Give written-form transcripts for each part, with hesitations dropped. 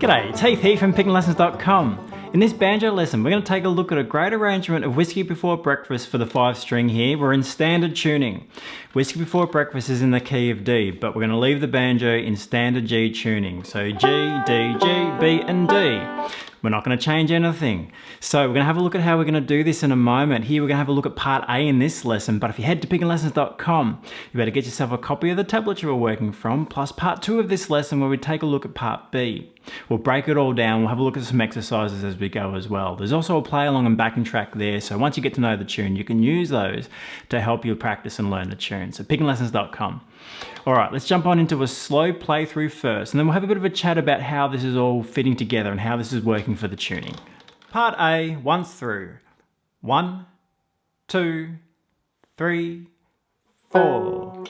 G'day, it's Heath here from pickinglessons.com. In this banjo lesson, we're going to take a look at a great arrangement of Whiskey Before Breakfast for the 5-string here. We're in standard tuning. Whiskey Before Breakfast is in the key of D, but we're going to leave the banjo in standard G tuning. So G, D, G, B and D. We're not going to change anything. So we're going to have a look at how we're going to do this in a moment. Here we're going to have a look at part A in this lesson, but if you head to pickinglessons.com, you better get yourself a copy of the tablet you were working from, plus part 2 of this lesson where we take a look at part B. We'll break it all down, we'll have a look at some exercises as we go as well. There's also a play along and backing track there, so once you get to know the tune, you can use those to help you practice and learn the tune. So pickinglessons.com. Alright, let's jump on into a slow playthrough first, and then we'll have a bit of a chat about how this is all fitting together and how this is working for the tuning. Part A, once through. 1, 2, 3, 4.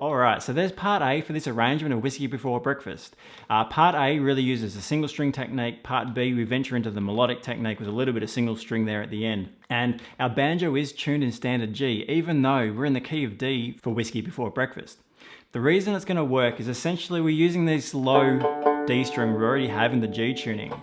Alright, so there's part A for this arrangement of Whiskey Before Breakfast. Part A really uses a single string technique. Part B, we venture into the melodic technique with a little bit of single string there at the end. And our banjo is tuned in standard G, even though we're in the key of D for Whiskey Before Breakfast. The reason it's going to work is essentially we're using this low D string we already have in the G tuning.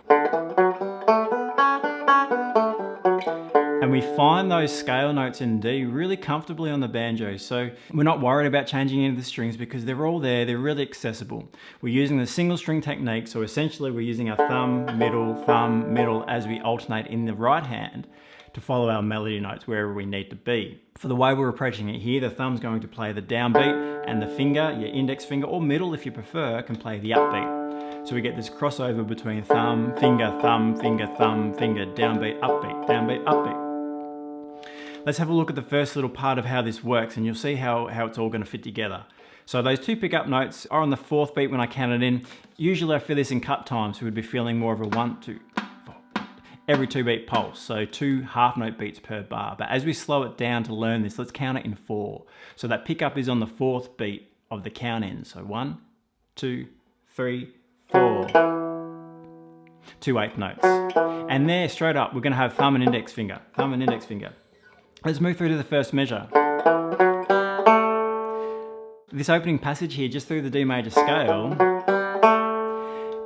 And we find those scale notes in D really comfortably on the banjo, so we're not worried about changing any of the strings because they're all there, they're really accessible. We're using the single string technique, so essentially we're using our thumb, middle as we alternate in the right hand to follow our melody notes wherever we need to be. For the way we're approaching it here, the thumb's going to play the downbeat and the finger, your index finger or middle if you prefer, can play the upbeat. So we get this crossover between thumb, finger, downbeat, upbeat. Let's have a look at the first little part of how this works and you'll see how it's all going to fit together. So those 2 pickup notes are on the 4th beat when I count it in. Usually I feel this in cut time, so we'd be feeling more of a 1, 2, 4, every 2 beat pulse, so 2 half note beats per bar. But as we slow it down to learn this, let's count it in 4. So that pickup is on the 4th beat of the count in. So 1, 2, 3, 4. 2 8th notes. And there, straight up, we're going to have thumb and index finger. Let's move through to the first measure. This opening passage here, just through the D major scale,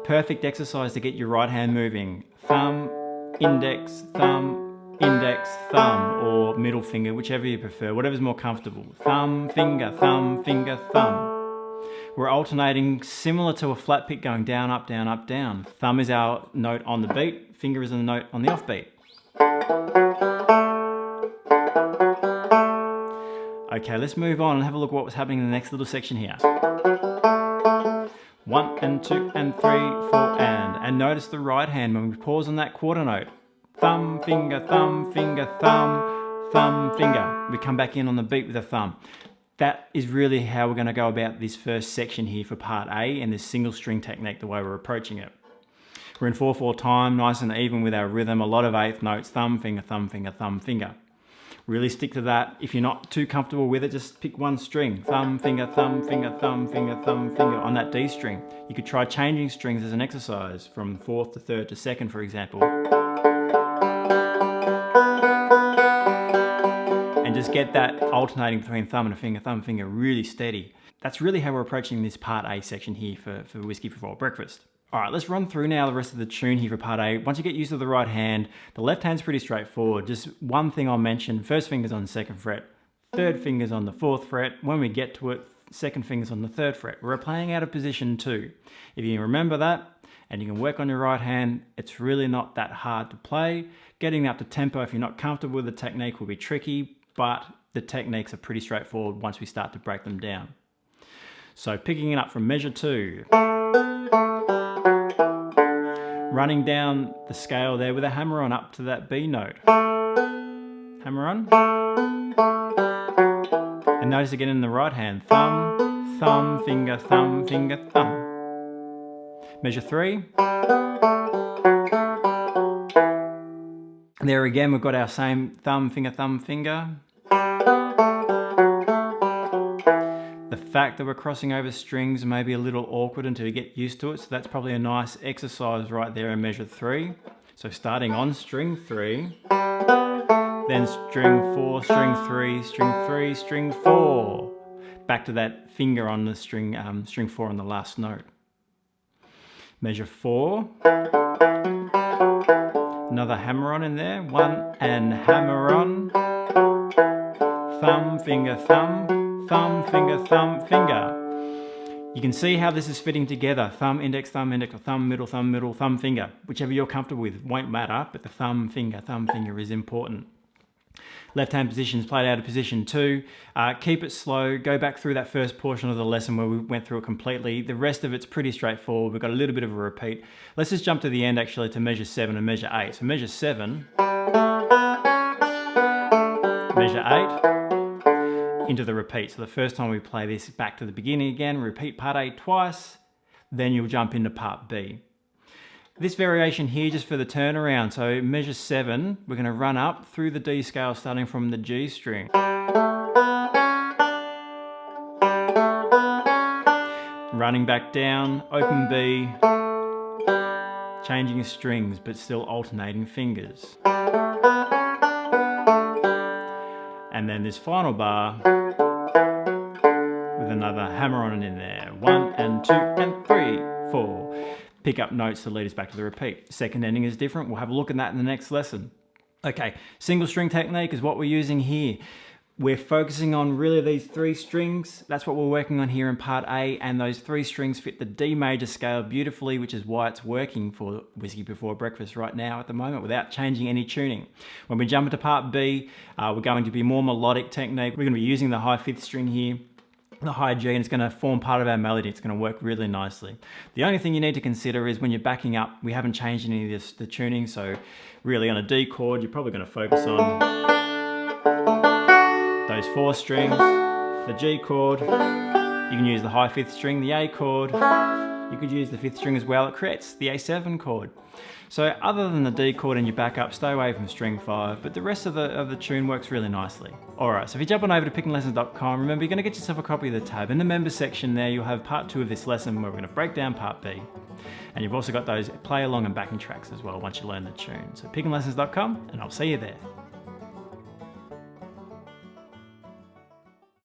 perfect exercise to get your right hand moving. Thumb, index, thumb, or middle finger, whichever you prefer, whatever's more comfortable. Thumb, finger, thumb. We're alternating similar to a flat pick going down, up, down, up, down. Thumb is our note on the beat, finger is the note on the offbeat. Okay, let's move on and have a look at what was happening in the next little section here. 1 and 2 and 3, 4 and notice the right hand when we pause on that quarter note. Thumb, finger, thumb, finger. We come back in on the beat with a thumb. That is really how we're going to go about this first section here for part A and this single string technique, the way we're approaching it. We're in 4/4 time, nice and even with our rhythm, a lot of 8th notes, thumb, finger. Really stick to that. If you're not too comfortable with it, just pick one string. Thumb, finger on that D string. You could try changing strings as an exercise from 4th to 3rd to 2nd, for example. just get that alternating between thumb and finger really steady. That's really how we're approaching this part A section here for Whiskey Before Breakfast. All right, let's run through now the rest of the tune here for part A. Once you get used to the right hand, the left hand's pretty straightforward. Just one thing I'll mention, first finger's on the 2nd fret, third finger's on the 4th fret. When we get to it, second finger's on the 3rd fret. We're playing out of position 2. If you can remember that, and you can work on your right hand, it's really not that hard to play. Getting up to tempo, if you're not comfortable with the technique, will be tricky, but the techniques are pretty straightforward once we start to break them down. So picking it up from measure 2. Running down the scale there with a hammer on up to that B note. Hammer on. And notice again in the right hand, thumb, thumb, finger, thumb, finger, thumb. Measure 3. There again, we've got our same thumb, finger, thumb, finger. The fact that we're crossing over strings may be a little awkward until you get used to it, so that's probably a nice exercise right there in measure 3. So starting on string 3, then string 4, string 3, string 3, string 4. Back to that finger on the string 4 on the last note. Measure 4. Another hammer on in there. 1 and hammer on. Thumb, finger, thumb, thumb, finger, thumb, finger. You can see how this is fitting together. Thumb, index, or thumb, middle, thumb, finger. Whichever you're comfortable with, won't matter, but the thumb, finger is important. Left hand position is played out of position 2. Keep it slow. Go back through that first portion of the lesson where we went through it completely. The rest of it's pretty straightforward. We've got a little bit of a repeat. Let's just jump to the end actually to measure 7 and measure 8. So measure 7, measure 8, into the repeat. So the first time we play this back to the beginning again, repeat part A twice, then you'll jump into part B. This variation here just for the turnaround, so measure 7, we're going to run up through the D scale starting from the G string. Running back down, open B, changing strings but still alternating fingers. And then this final bar with another hammer on it in there. 1 and 2 and 3, 4. Pick up notes to lead us back to the repeat. Second ending is different. We'll have a look at that in the next lesson. Okay, single string technique is what we're using here. We're focusing on really these 3 strings. That's what we're working on here in part A, and those 3 strings fit the D major scale beautifully, which is why it's working for Whiskey Before Breakfast right now at the moment without changing any tuning. When we jump into part B, we're going to be more melodic technique. We're going to be using the high 5th string here, the high G, and it's going to form part of our melody. It's going to work really nicely. The only thing you need to consider is when you're backing up, we haven't changed any of the tuning, so really on a D chord, you're probably going to focus on those 4 strings, the G chord, you can use the high 5th string, the A chord, you could use the 5th string as well, it creates the A7 chord. So other than the D chord and your backup, stay away from string 5, but the rest of the tune works really nicely. Alright, so if you jump on over to pickinglessons.com, remember you're going to get yourself a copy of the tab. In the members section there, you'll have part 2 of this lesson where we're going to break down part B. And you've also got those play along and backing tracks as well once you learn the tune. So pickinglessons.com, and I'll see you there.